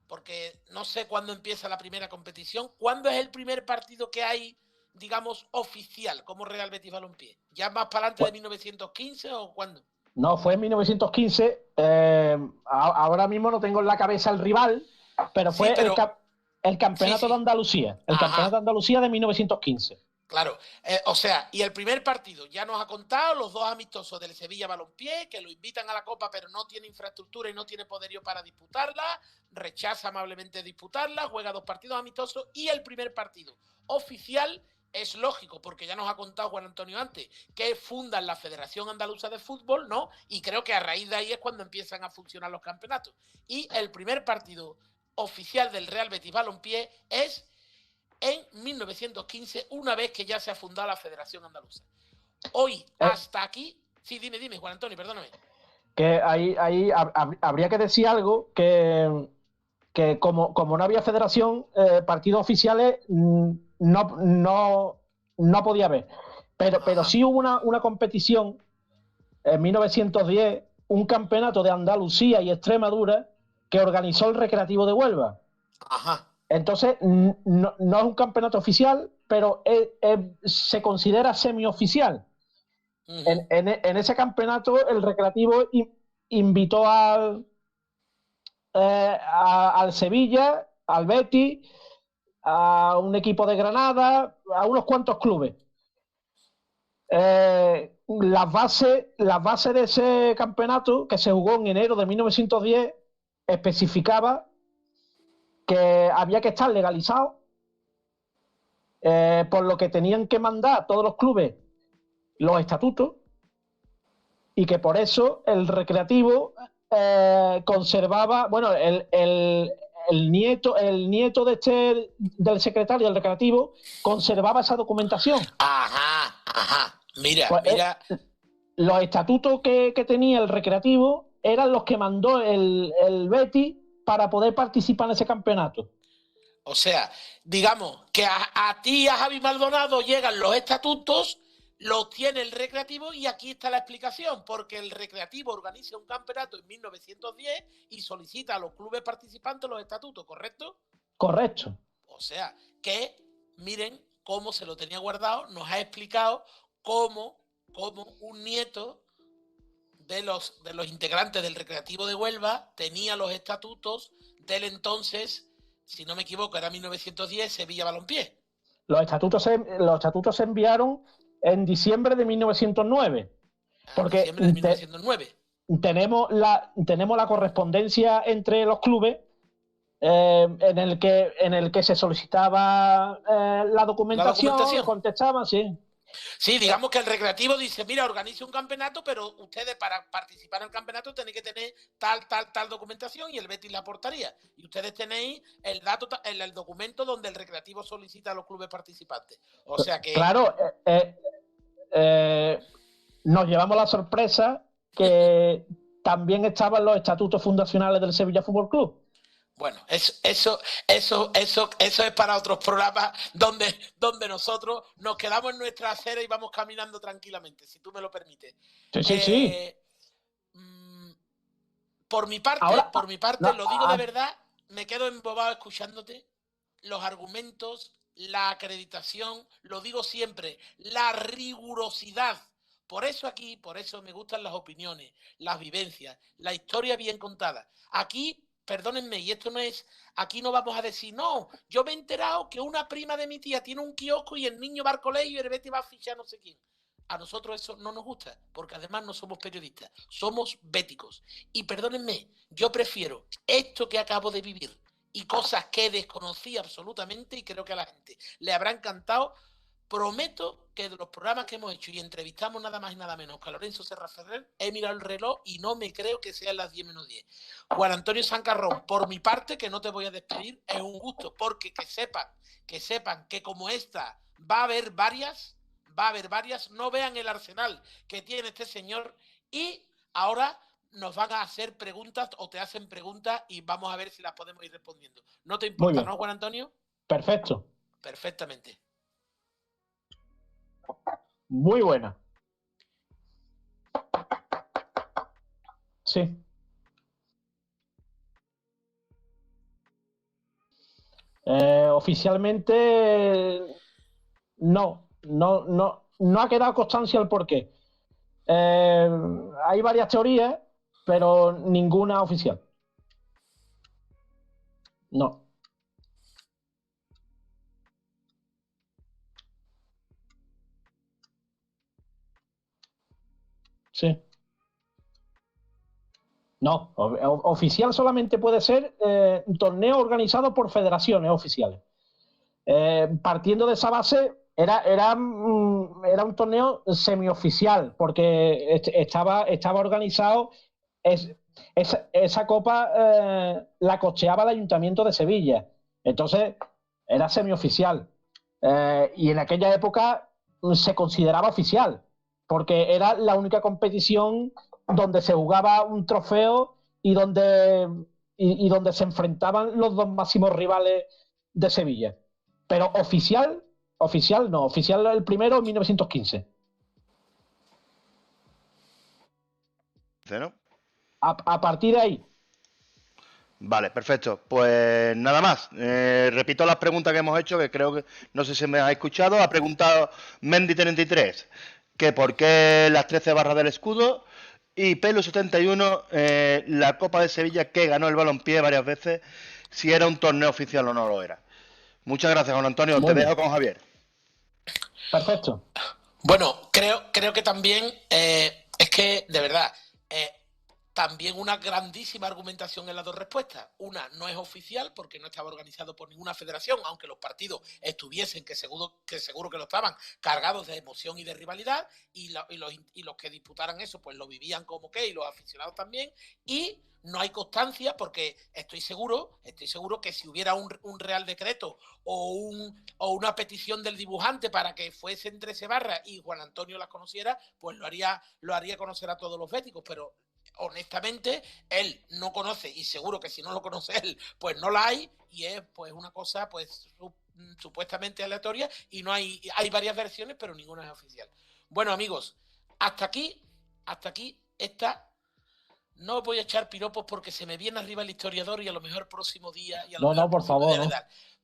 porque no sé cuándo empieza la primera competición, ¿cuándo es el primer partido que hay, digamos, oficial como Real Betis Balompié? ¿Ya más para adelante de 1915 o cuándo? No, fue en 1915. Ahora mismo no tengo en la cabeza el rival, pero fue el Campeonato de Andalucía. El Campeonato de Andalucía de 1915. Claro, o sea, y el primer partido ya nos ha contado los 2 amistosos del Sevilla Balompié, que lo invitan a la Copa pero no tiene infraestructura y no tiene poderío para disputarla, rechaza amablemente disputarla, juega 2 partidos amistosos, y el primer partido oficial es lógico, porque ya nos ha contado Juan Antonio antes, que fundan la Federación Andaluza de Fútbol, ¿no? Y creo que a raíz de ahí es cuando empiezan a funcionar los campeonatos. Y el primer partido oficial del Real Betis Balompié es en 1915, una vez que ya se ha fundado la Federación Andaluza. Hoy, hasta aquí... Sí, dime, Juan Antonio, perdóname. Que ahí habría que decir algo que que como no había federación, partidos oficiales no podía haber. Pero sí hubo una competición en 1910, un campeonato de Andalucía y Extremadura que organizó el Recreativo de Huelva. Ajá. Entonces, no es un campeonato oficial, pero se considera semioficial. En ese campeonato, el Recreativo invitó al Sevilla, al Betis, a un equipo de Granada, a unos cuantos clubes. Las bases de ese campeonato, que se jugó en enero de 1910, especificaba que había que estar legalizado, por lo que tenían que mandar todos los clubes los estatutos, y que por eso el Recreativo conservaba, bueno, el nieto del secretario del Recreativo conservaba esa documentación. Ajá. Mira, Pues, mira. Los estatutos que tenía el Recreativo eran los que mandó el Betis para poder participar en ese campeonato. O sea, digamos que a ti y a Javi Maldonado llegan los estatutos, los tiene el Recreativo, y aquí está la explicación, porque el Recreativo organiza un campeonato en 1910 y solicita a los clubes participantes los estatutos, ¿correcto? Correcto. O sea, que miren cómo se lo tenía guardado, nos ha explicado cómo un nieto de los integrantes del Recreativo de Huelva tenía los estatutos del entonces, si no me equivoco, era 1910, Sevilla Balompié. Los estatutos se enviaron en diciembre de 1909. Porque diciembre de 1909. Tenemos la correspondencia entre los clubes, en el que se solicitaba la documentación, contestaban, sí. Sí, digamos que el Recreativo dice, mira, organice un campeonato, pero ustedes para participar en el campeonato tenéis que tener tal documentación, y el Betis la aportaría. Y ustedes tenéis el documento donde el Recreativo solicita a los clubes participantes. O sea que... Claro, nos llevamos la sorpresa que también estaban los estatutos fundacionales del Sevilla Fútbol Club. Bueno, eso es para otros programas donde nosotros nos quedamos en nuestra acera y vamos caminando tranquilamente, si tú me lo permites. Sí. Por mi parte, lo digo de verdad, me quedo embobado escuchándote. Los argumentos, la acreditación, lo digo siempre, la rigurosidad. Por eso me gustan las opiniones, las vivencias, la historia bien contada. Aquí, perdónenme, y esto no es, aquí no vamos a decir, no, yo me he enterado que una prima de mi tía tiene un kiosco y el niño va al colegio y el Betis va a fichar no sé quién. A nosotros eso no nos gusta, porque además no somos periodistas, somos béticos. Y perdónenme, yo prefiero esto que acabo de vivir y cosas que desconocí absolutamente, y creo que a la gente le habrá encantado. Prometo que de los programas que hemos hecho y entrevistamos nada más y nada menos que a Lorenzo Serra Ferrer, he mirado el reloj y no me creo que sean las 10 menos 10. Juan Antonio Sancarrón, por mi parte, que no te voy a despedir, es un gusto, porque que sepan que como esta va a haber varias, no vean el arsenal que tiene este señor, y ahora nos van a hacer preguntas o te hacen preguntas y vamos a ver si las podemos ir respondiendo. ¿No te importa, no, Juan Antonio? Perfecto. Perfectamente. Muy buena. Sí. Oficialmente no ha quedado constancia el porqué. Hay varias teorías, pero ninguna oficial. No. Sí. No, oficial solamente puede ser un torneo organizado por federaciones oficiales. Partiendo de esa base, era un torneo semioficial, porque estaba organizado. Esa copa la costeaba el Ayuntamiento de Sevilla. Entonces, era semioficial. Y en aquella época se consideraba oficial, porque era la única competición donde se jugaba un trofeo y donde y donde se enfrentaban los dos máximos rivales de Sevilla. Pero oficial no, oficial el primero en 1915. ¿No? A partir de ahí. Vale, perfecto. Pues nada más. Repito las preguntas que hemos hecho, que creo que no sé si me ha escuchado. Ha preguntado Mendy33 que por qué las 13 barras del escudo, y Pelo71 la Copa de Sevilla que ganó el Balompié varias veces, si era un torneo oficial o no lo era. Muchas gracias, Juan Antonio. Te dejo con Javier. Perfecto. Bueno, creo que también es que, de verdad, también una grandísima argumentación en las dos respuestas. Una no es oficial porque no estaba organizado por ninguna federación, aunque los partidos estuviesen, que seguro que lo estaban, cargados de emoción y de rivalidad, y los que disputaran eso pues lo vivían como que, y los aficionados también, y no hay constancia porque estoy seguro que si hubiera un real decreto o una petición del dibujante para que fuesen 13 barras y Juan Antonio las conociera, pues lo haría conocer a todos los béticos, pero honestamente él no conoce, y seguro que si no lo conoce él pues no la hay, y es pues una cosa pues supuestamente aleatoria, y no hay varias versiones pero ninguna es oficial. Bueno, amigos, hasta aquí esta. No voy a echar piropos porque se me viene arriba el historiador y a lo mejor próximo día y a lo mejor por favor, no.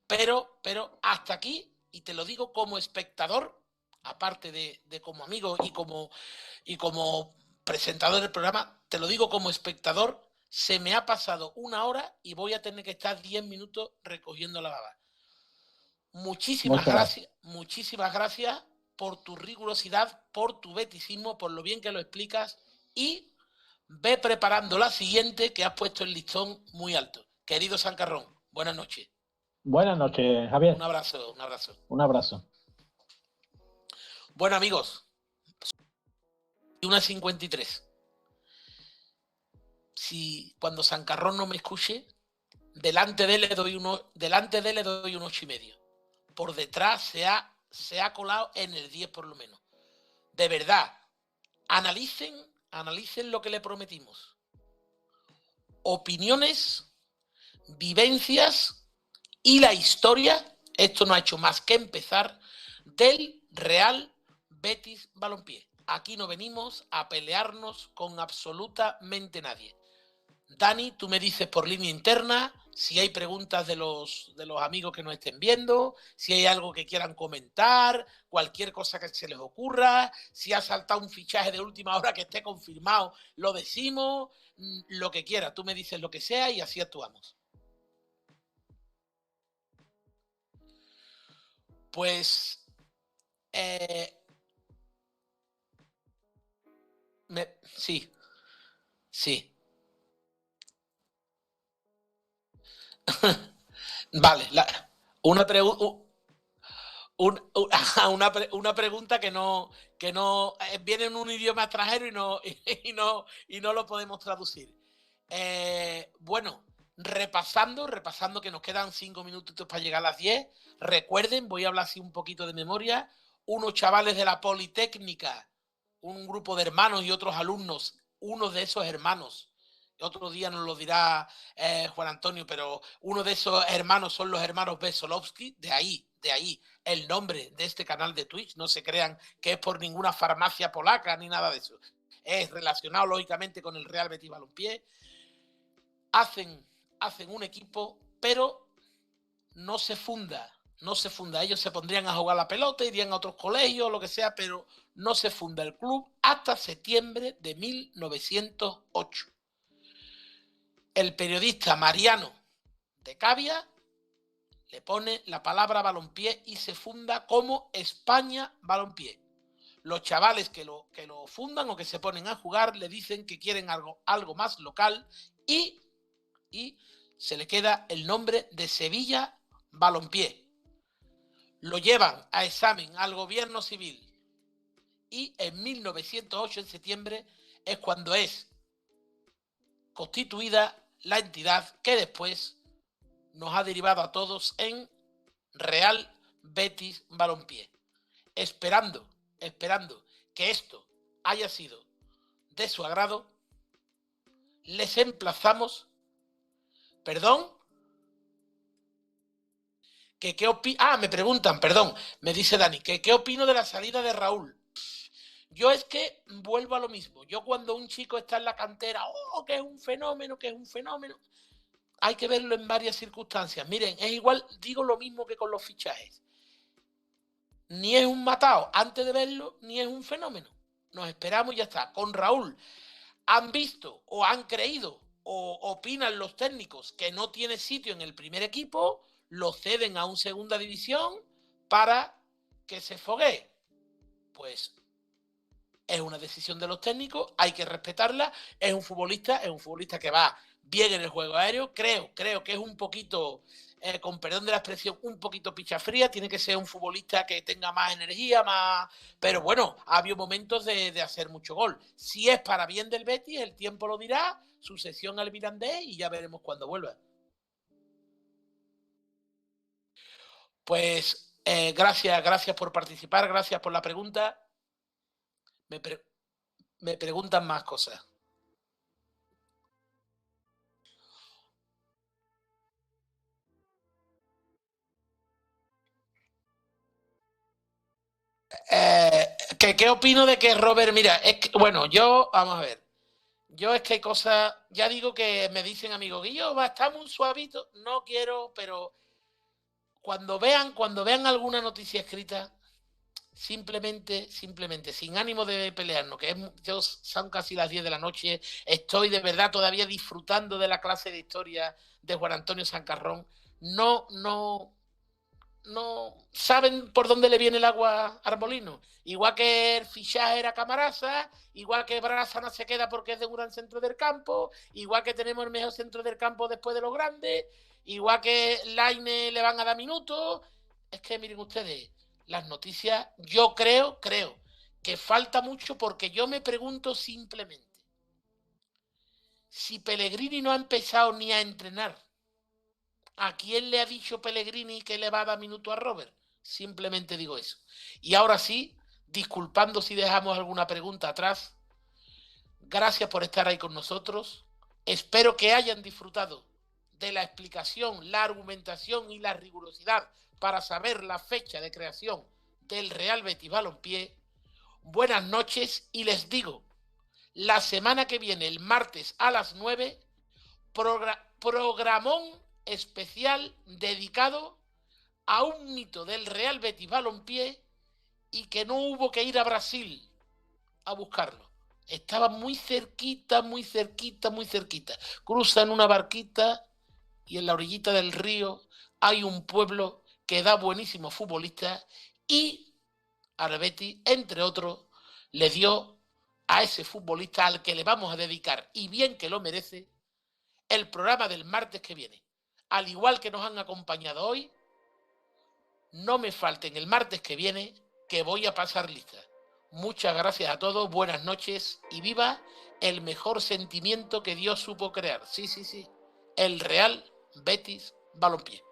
Pero hasta aquí, y te lo digo como espectador, aparte de como amigo y como presentador del programa, te lo digo como espectador, se me ha pasado 1 hora y voy a tener que estar 10 minutos recogiendo la baba. Muchísimas gracias por tu rigurosidad, por tu beticismo, por lo bien que lo explicas, y ve preparando la siguiente, que has puesto el listón muy alto. Querido Sancarrón, buenas noches. Buenas noches, Javier. Un abrazo. Un abrazo. Bueno, amigos, 1:53. Si cuando Sancarrón no me escuche, delante de él le doy 1 8,5. Por detrás se ha colado en el 10 por lo menos. De verdad, analicen lo que le prometimos. Opiniones, vivencias y la historia, esto no ha hecho más que empezar, del Real Betis Balompié. Aquí no venimos a pelearnos con absolutamente nadie. Dani, tú me dices por línea interna si hay preguntas de los amigos que nos estén viendo, si hay algo que quieran comentar, cualquier cosa que se les ocurra, si ha saltado un fichaje de última hora que esté confirmado, lo decimos, lo que quiera. Tú me dices lo que sea y así actuamos. Pues sí. Vale, una pregunta que no viene en un idioma extranjero y no lo podemos traducir. Bueno, repasando que nos quedan 5 minutitos para llegar a las 10. Recuerden, voy a hablar así un poquito de memoria, unos chavales de la Politécnica, un grupo de hermanos y otros alumnos, uno de esos hermanos, otro día nos lo dirá Juan Antonio, pero uno de esos hermanos son los hermanos Vesolovsky, de ahí el nombre de este canal de Twitch. No se crean que es por ninguna farmacia polaca ni nada de eso. Es relacionado lógicamente con el Real Betis Balompié. Hacen un equipo, pero no se funda. Ellos se pondrían a jugar la pelota, irían a otros colegios, lo que sea, pero no se funda el club hasta septiembre de 1908. El periodista Mariano de Cavia le pone la palabra balompié y se funda como España Balompié. Los chavales que lo fundan o que se ponen a jugar le dicen que quieren algo más local y se le queda el nombre de Sevilla Balompié. Lo llevan a examen al gobierno civil y en 1908, en septiembre, es cuando es constituida la entidad que después nos ha derivado a todos en Real Betis Balompié. Esperando que esto haya sido de su agrado, les emplazamos ¿Perdón? Me preguntan, perdón, me dice Dani, que qué opino de la salida de Raúl. Yo es que vuelvo a lo mismo. Yo cuando un chico está en la cantera, que es un fenómeno, hay que verlo en varias circunstancias. Miren, es igual, digo lo mismo que con los fichajes. Ni es un matado antes de verlo, ni es un fenómeno. Nos esperamos y ya está. Con Raúl, han visto o han creído o opinan los técnicos que no tiene sitio en el primer equipo, lo ceden a un segunda división para que se foguee. Pues es una decisión de los técnicos, hay que respetarla. Es un futbolista que va bien en el juego aéreo. Creo que es un poquito, con perdón de la expresión, un poquito pichafría. Tiene que ser un futbolista que tenga más energía, más. Pero bueno, ha habido momentos de hacer mucho gol. Si es para bien del Betis, el tiempo lo dirá. Sucesión al Mirandés y ya veremos cuándo vuelva. Pues gracias por participar, gracias por la pregunta. Me preguntan más cosas. ¿Qué opino de que Robert? Mira, vamos a ver. Yo es que hay cosas, ya digo que me dicen amigos, Guillo, está muy suavito, no quiero, pero cuando vean alguna noticia escrita, simplemente, sin ánimo de pelearnos, son casi las 10 de la noche, estoy de verdad todavía disfrutando de la clase de historia de Juan Antonio Sancarrón, no saben por dónde le viene el agua al molino. Igual que el fichaje era Camarasa, igual que Brasa no se queda porque es de un gran centro del campo, igual que tenemos el mejor centro del campo después de los grandes, igual que Laine le van a dar minutos. Es que miren ustedes, las noticias, yo creo que falta mucho, porque yo me pregunto simplemente si Pellegrini no ha empezado ni a entrenar. ¿A quién le ha dicho Pellegrini que le va a dar minuto a Robert? Simplemente digo eso. Y ahora sí, disculpando si dejamos alguna pregunta atrás, gracias por estar ahí con nosotros. Espero que hayan disfrutado de la explicación, la argumentación y la rigurosidad para saber la fecha de creación del Real Betis Balompié. Buenas noches y les digo, la semana que viene, el martes a las 9, programón especial dedicado a un mito del Real Betis Balompié y que no hubo que ir a Brasil a buscarlo. Estaba muy cerquita. Cruzan una barquita y en la orillita del río hay un pueblo que da buenísimos futbolistas, y al Betis, entre otros, le dio a ese futbolista al que le vamos a dedicar, y bien que lo merece, el programa del martes que viene. Al igual que nos han acompañado hoy, no me falten el martes que viene, que voy a pasar lista. Muchas gracias a todos, buenas noches y viva el mejor sentimiento que Dios supo crear. Sí, el Real Betis Balompié.